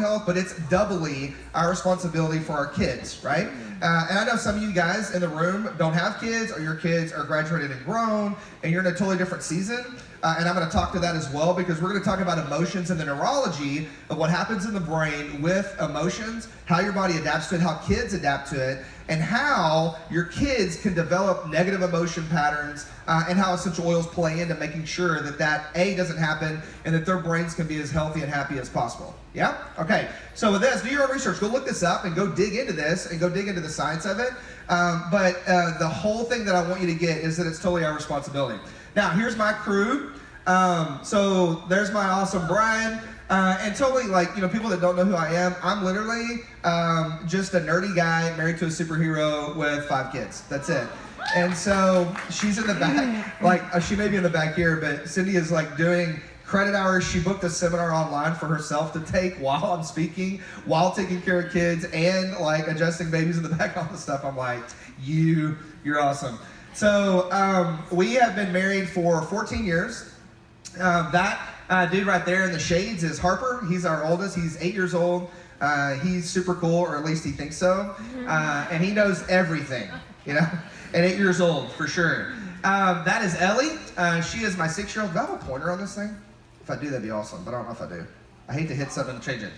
health, but it's doubly our responsibility for our kids, right? And I know some of you guys in the room don't have kids, or your kids are graduated and grown, and you're in a totally different season. And I'm going to talk to that as well, because we're going to talk about emotions and the neurology of what happens in the brain with emotions, how your body adapts to it, how kids adapt to it, and how your kids can develop negative emotion patterns, and how essential oils play into making sure that that A, doesn't happen, and that their brains can be as healthy and happy as possible. Yeah? Okay. So with this, do your own research. Go look this up and go dig into this and go dig into the science of it. But the whole thing that I want you to get is that it's totally our responsibility. Now, here's my crew. So there's my awesome Brian. And totally, like, you know, people that don't know who I am, I'm literally just a nerdy guy married to a superhero with 5 kids. That's it. And so she's in the back, like, she may be in the back here, but Cindy is like doing credit hours. She booked a seminar online for herself to take while I'm speaking, while taking care of kids, and like adjusting babies in the back, all this stuff. I'm like, you're awesome. So we have been married for 14 years. That dude right there in the shades is Harper. He's our oldest. He's 8 years old. He's super cool, or at least he thinks so. And he knows everything, you know, at 8 years old, for sure. That is Ellie. She is my 6-year-old. Do I have a pointer on this thing? If I do, that'd be awesome, but I don't know if I do. I hate to hit something and change it.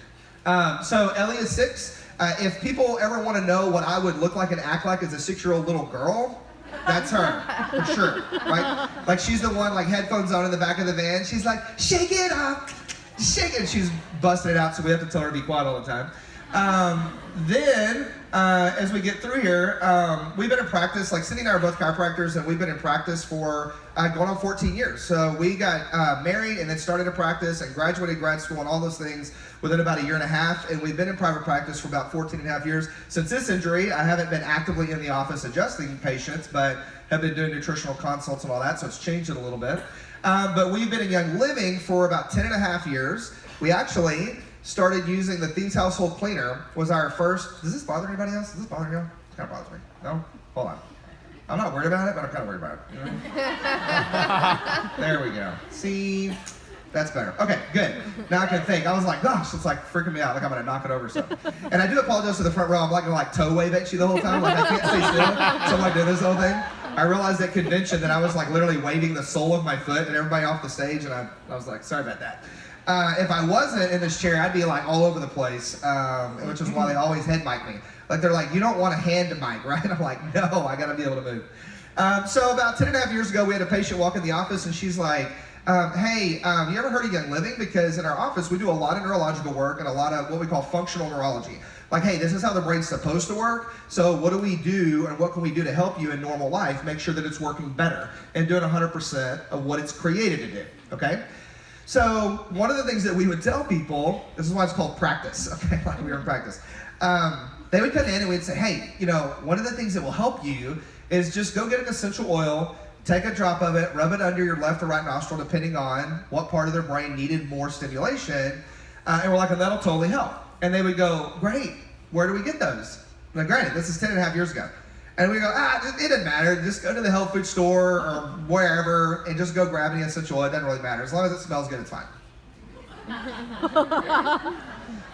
So Ellie is 6. If people ever want to know what I would look like and act like as a 6-year-old little girl, that's her, for sure, right? Like, she's the one, like, headphones on in the back of the van. She's like, shake it up, shake it. She's busting it out, so we have to tell her to be quiet all the time. Then, as we get through here, we've been in practice, like Cindy and I are both chiropractors, and we've been in practice for going on 14 years. So we got married and then started to practice and graduated grad school and all those things within about 1.5 years, and we've been in private practice for about 14.5 years. Since this injury, I haven't been actively in the office adjusting patients, but have been doing nutritional consults and all that, so it's changed it a little bit. But we've been in Young Living for about 10.5 years. We actually started using the Thieves Household Cleaner, was our first. Does this bother anybody else? Does this bother you? It kind of bothers me. No? Hold on. I'm not worried about it, but I'm kind of worried about it. You know? There we go. See? That's better. Okay, good. Now I can think. I was like, gosh, it's like freaking me out. Like I'm going to knock it over or something. And I do apologize to the front row. I'm like going to like toe wave at you the whole time. Like I can't stay still. So I'm like doing this whole thing. I realized at convention that I was like literally waving the sole of my foot and everybody off the stage. And I was like, sorry about that. If I wasn't in this chair, I'd be like all over the place, which is why they always head mic me. Like they're like, you don't want a hand mic, right? I'm like, no, I got to be able to move. So about 10.5 years ago, we had a patient walk in the office and she's like, hey, you ever heard of Young Living? Because in our office, we do a lot of neurological work and a lot of what we call functional neurology. Like, hey, this is how the brain's supposed to work. So what do we do and what can we do to help you in normal life? Make sure that it's working better and doing 100% of what it's created to do, okay? So one of the things that we would tell people, this is why it's called practice, okay, like we were in practice. They would come in and we'd say, hey, you know, one of the things that will help you is just go get an essential oil, take a drop of it, rub it under your left or right nostril, depending on what part of their brain needed more stimulation. And we're like, and that'll totally help. And they would go, great, where do we get those? Now, granted, this is 10.5 years ago. And we go, it doesn't matter. Just go to the health food store or wherever and just go grab any essential oil. It doesn't really matter. As long as it smells good, it's fine.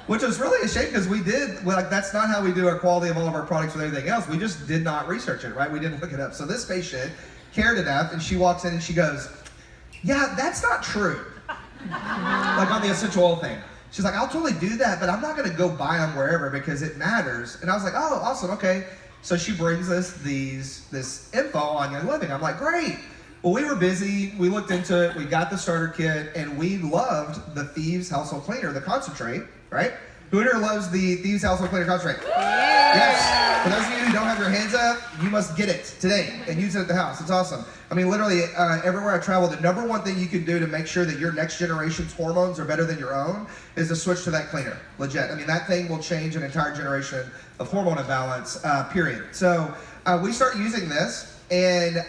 Which was really a shame because we did, like, that's not how we do our quality of all of our products with everything else. We just did not research it, right? We didn't look it up. So this patient cared enough and she walks in and she goes, yeah, that's not true. Like on the essential oil thing. She's like, I'll totally do that, but I'm not going to go buy them wherever because it matters. And I was like, oh, awesome, okay. So she brings us this info on Young Living. I'm like, great. Well, we were busy. We looked into it. We got the starter kit, and we loved the Thieves Household Cleaner, the concentrate, right? Who here loves the Thieves Household Cleaner concentrate? Yeah. Yes. For those of you who don't have your hands up, you must get it today and use it at the house. It's awesome. I mean, literally, everywhere I travel, the number one thing you can do to make sure that your next generation's hormones are better than your own is to switch to that cleaner. Legit. I mean, that thing will change an entire generation of hormone imbalance, period. So we start using this, and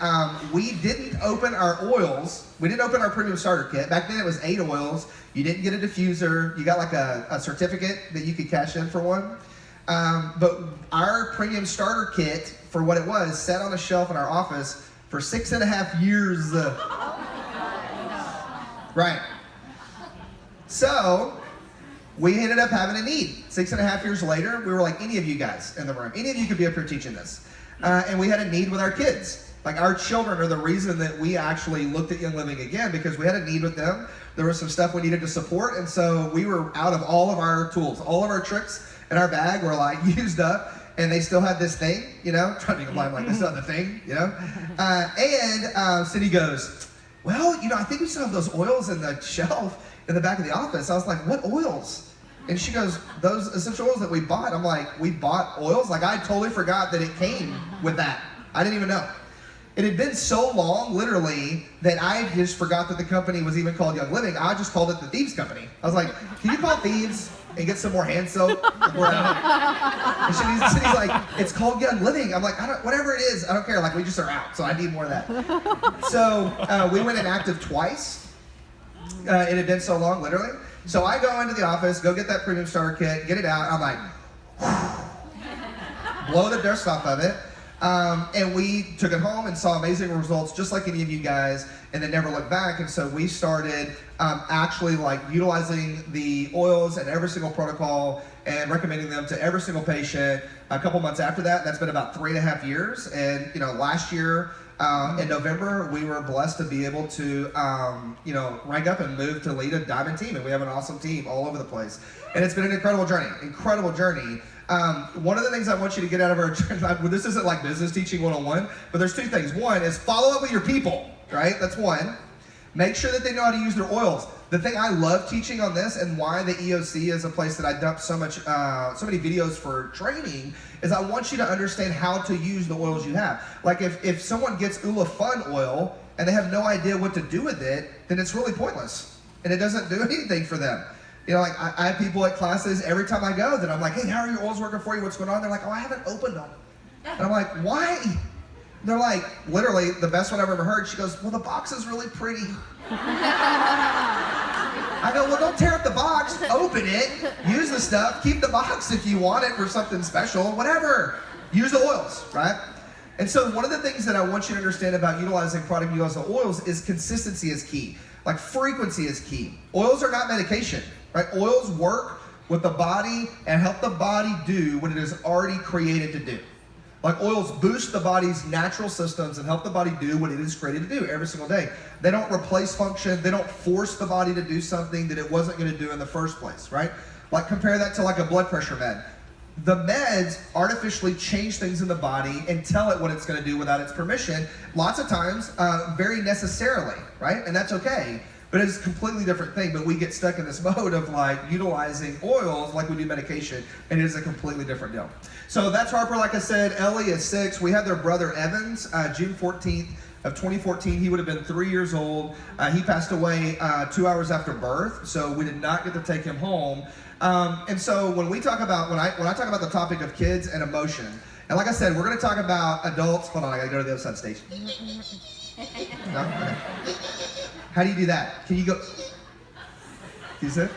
we didn't open our oils. We didn't open our premium starter kit. Back then, it was 8 oils. You didn't get a diffuser. You got like a certificate that you could cash in for one. But our premium starter kit, for what it was, sat on a shelf in our office for 6.5 years. Right. So we ended up having a need. 6.5 years later, we were like, any of you guys in the room, any of you could be up here teaching this. And we had a need with our kids. Like, our children are the reason that we actually looked at Young Living again, because we had a need with them. There was some stuff we needed to support, and so we were out of all of our tools. All of our tricks in our bag were like used up, and they still had this thing, you know, trying to be blind, like, this is not the thing, you know. Cindy goes, well, you know, I think we still have those oils in the shelf in the back of the office. I was like, what oils? And she goes, those essential oils that we bought. I'm like, we bought oils? Like, I totally forgot that it came with that. I didn't even know. It had been so long, literally, that I just forgot that the company was even called Young Living. I just called it the Thieves Company. I was like, can you call Thieves and get some more hand soap? And Cindy's like, it's called Young Living. I'm like, whatever it is, I don't care. Like, we just are out, so I need more of that. So we went inactive twice. It had been so long, literally. So I go into the office, go get that premium starter kit, get it out. I'm like, blow the dust off of it. And we took it home and saw amazing results, just like any of you guys, and then never looked back. And so we started actually like utilizing the oils and every single protocol and recommending them to every single patient. A couple months after that, that's been about 3.5 years. And you know, last year in November, we were blessed to be able to rank up and move to lead a diamond team, and we have an awesome team all over the place. And it's been an incredible journey. One of the things I want you to get out of our journey, this isn't like business teaching 101, but there's two things. One is follow up with your people, right? That's one. Make sure that they know how to use their oils. The thing I love teaching on this, and why the EOC is a place that I dump so many videos for training, is I want you to understand how to use the oils you have. Like if someone gets Ulafun oil and they have no idea what to do with it, then it's really pointless, and it doesn't do anything for them. You know, like I have people at classes every time I go that I'm like, hey, how are your oils working for you? What's going on? They're like, oh, I haven't opened them. And I'm like, why? They're like, literally, the best one I've ever heard. She goes, well, the box is really pretty. I go, well, don't tear up the box. Open it. Use the stuff. Keep the box if you want it for something special. Whatever. Use the oils, right? And so one of the things that I want you to understand about utilizing product utilizing oils is consistency is key. Like frequency is key. Oils are not medication, right? Oils work with the body and help the body do what it is already created to do. Like oils boost the body's natural systems and help the body do what it is created to do every single day. They don't replace function. They don't force the body to do something that it wasn't going to do in the first place, right? Like compare that to like a blood pressure med. The meds artificially change things in the body and tell it what it's going to do without its permission, lots of times very necessarily, right? And that's okay. But it's a completely different thing. But we get stuck in this mode of like utilizing oils like we do medication, and it is a completely different deal. So that's Harper, like I said. Ellie is 6. We have their brother Evans, June 14th of 2014. He would have been 3 years old. He passed away 2 hours after birth, so we did not get to take him home. And so when we talk about, when I talk about the topic of kids and emotion, and like I said, we're going to talk about adults. Hold on, I got to go to the other side of the stage. No? Okay. How do you do that? Can you go? You see it?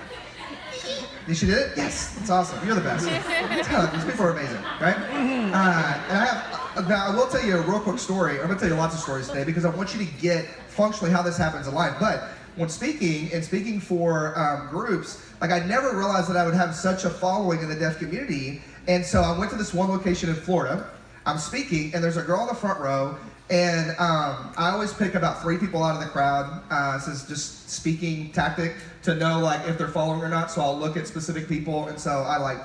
She did it? Yes. It's awesome. You're the best. These people are amazing, right? And I will tell you a real quick story. I'm going to tell you lots of stories today because I want you to get functionally how this happens in life. But when speaking for groups, like I never realized that I would have such a following in the deaf community. And so I went to this one location in Florida. I'm speaking, and there's a girl in the front row. And I always pick about 3 people out of the crowd. This is just speaking tactic to know like if they're following or not. So I'll look at specific people, and so I like,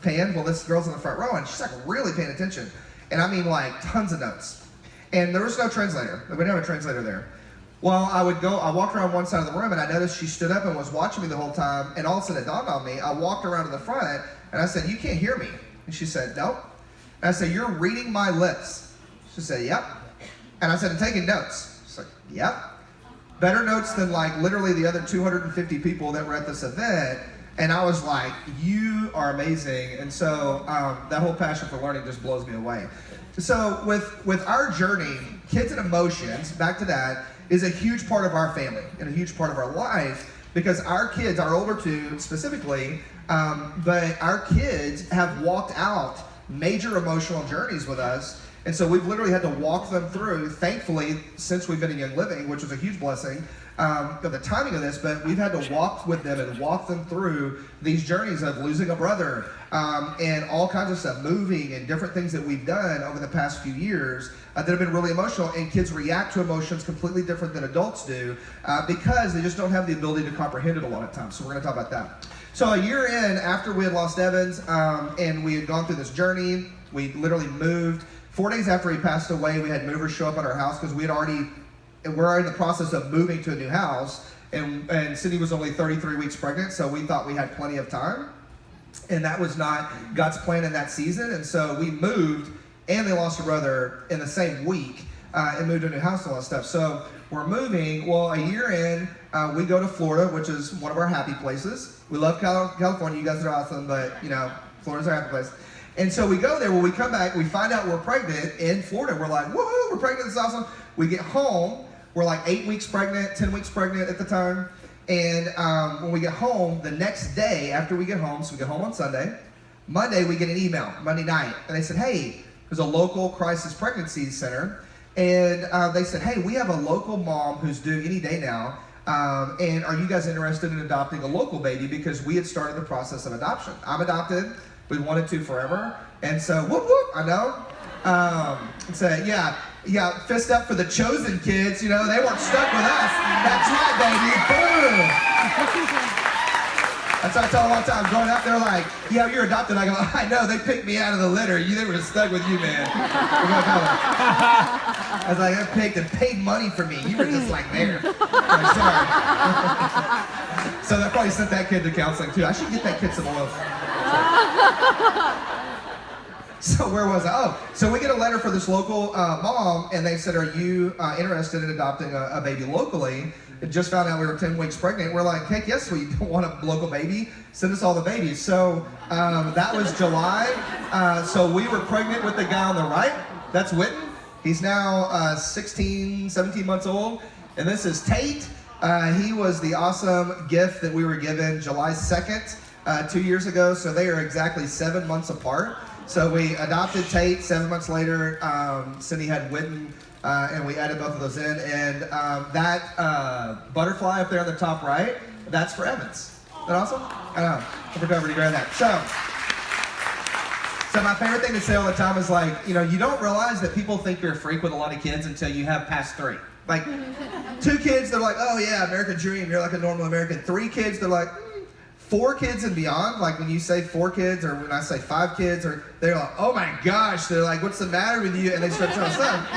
pan. Well, this girl's in the front row, and she's like really paying attention. And I mean like tons of notes. And there was no translator. We didn't have a translator there. Well, I walked around one side of the room, and I noticed she stood up and was watching me the whole time. And all of a sudden it dawned on me. I walked around to the front, and I said, "You can't hear me." And she said, "Nope." And I said, "You're reading my lips." She said, "Yep." And I said, "I'm taking notes." She's like, "Yep." Better notes than like literally the other 250 people that were at this event. And I was like, you are amazing. And so that whole passion for learning just blows me away. So with our journey, kids and emotions, back to that, is a huge part of our family and a huge part of our life because our kids, our older 2 specifically, but our kids have walked out major emotional journeys with us. And so we've literally had to walk them through, thankfully, since we've been in Young Living, which was a huge blessing, of the timing of this, but we've had to walk with them and walk them through these journeys of losing a brother and all kinds of stuff, moving and different things that we've done over the past few years that have been really emotional. And kids react to emotions completely different than adults do because they just don't have the ability to comprehend it a lot of times. So we're going to talk about that. So a year in, after we had lost Evans and we had gone through this journey, we literally moved. 4 days after he passed away, we had movers show up at our house because we're in the process of moving to a new house, and Cindy was only 33 weeks pregnant, so we thought we had plenty of time, and that was not God's plan in that season. And so we moved, and they lost a brother in the same week, and moved to a new house and all that stuff. So we're moving. Well, a year in, we go to Florida, which is one of our happy places. We love California. You guys are awesome, but Florida's our happy place. And so we go there. When we come back, we find out we're pregnant in Florida. We're like, woohoo, we're pregnant. This is awesome. We get home. We're like 8 weeks pregnant, 10 weeks pregnant at the time. And when we get home, the next day after we get home, so we get home on Sunday, Monday we get an email, Monday night. And they said, hey, there's a local crisis pregnancy center. And they said, hey, we have a local mom who's due any day now. And are you guys interested in adopting a local baby? Because we had started the process of adoption. I'm adopted. We wanted to forever. And so, whoop, whoop, I know. So, yeah, fist up for the chosen kids. They weren't stuck with us. That's right, baby. Boom. That's what I tell them all the time. Growing up, they're like, yeah, you're adopted. I go, I know, they picked me out of the litter. They were stuck with you, man. I was like, they picked and paid money for me. You were just like there. Like, sorry. So they probably sent that kid to counseling too. I should get that kid some oils. So where was I? Oh, so we get a letter for this local mom, and they said, are you interested in adopting a baby locally? And just found out we were 10 weeks pregnant. We're like, heck yes, we want a local baby. Send us all the babies. So that was July. So we were pregnant with the guy on the right. That's Witten. He's now 16, 17 months old. And this is Tate. He was the awesome gift that we were given July 2nd, 2 years ago. So they are exactly 7 months apart. So we adopted Tate. 7 months later, Cindy had Witten, and we added both of those in. And that butterfly up there on the top right, that's for Evans. Isn't that awesome? I know. I forgot over to grab that. So my favorite thing to say all the time is like, you don't realize that people think you're a freak with a lot of kids until you have past 3. Like 2 kids, they're like, oh yeah, American dream. You're like a normal American. 3 kids, they're like, 4 kids and beyond, like when you say 4 kids or when I say 5 kids, or they're like, oh my gosh, they're like, what's the matter with you? And they start telling us stuff.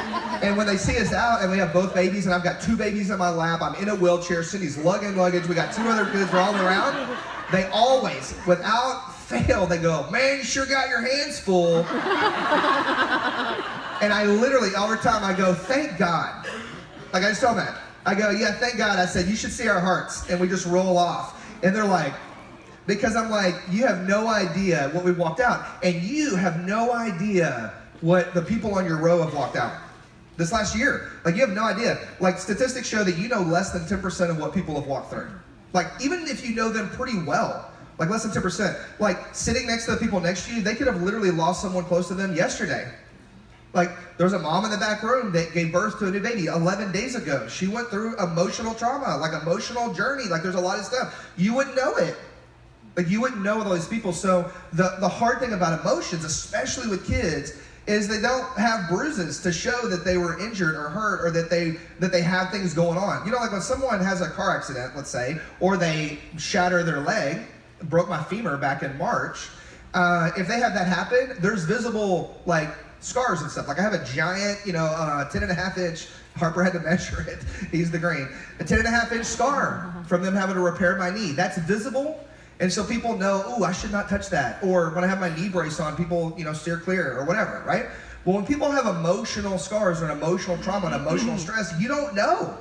And when they see us out and we have both babies, and I've got 2 babies in my lap, I'm in a wheelchair, Cindy's lugging luggage, we got 2 other kids rolling around, they always, without fail, they go, man, you sure got your hands full. And I literally, all the time, I go, thank God. Like I just told them that. I go, yeah, thank God. I said, you should see our hearts. And we just roll off. And they're like, because I'm like, you have no idea what we walked out. And you have no idea what the people on your row have walked out this last year. Like, you have no idea. Like, statistics show that you know less than 10% of what people have walked through. Like, even if you know them pretty well, like less than 10%. Like, sitting next to the people next to you, they could have literally lost someone close to them yesterday. Like, there's a mom in the back room that gave birth to a new baby 11 days ago. She went through emotional trauma, like emotional journey. Like, there's a lot of stuff. You wouldn't know it. Like, you wouldn't know with all these people. So the hard thing about emotions, especially with kids, is they don't have bruises to show that they were injured or hurt, or that they have things going on. Like when someone has a car accident, let's say, or they shatter their leg, broke my femur back in March, if they have that happen, there's visible like scars and stuff. Like I have a giant, 10.5 inch, Harper had to measure it, he's the green, a 10.5 inch scar from them having to repair my knee. That's visible. And so people know, oh, I should not touch that. Or when I have my knee brace on, people, steer clear or whatever, right? Well, when people have emotional scars or an emotional trauma and emotional stress, you don't know.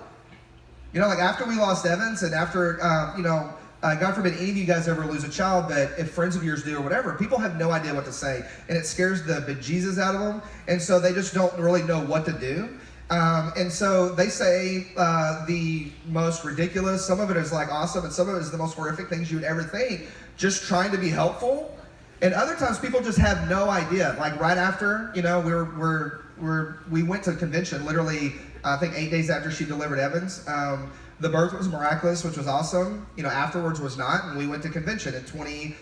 Like after we lost Evans and after, God forbid any of you guys ever lose a child, but if friends of yours do or whatever, people have no idea what to say. And it scares the bejesus out of them. And so they just don't really know what to do. And so they say the most ridiculous, some of it is like awesome, and some of it is the most horrific things you would ever think, just trying to be helpful. And other times people just have no idea. Like right after, we went to convention, literally, I think 8 days after she delivered Evans. the birth was miraculous, which was awesome. Afterwards was not, and we went to convention in 20.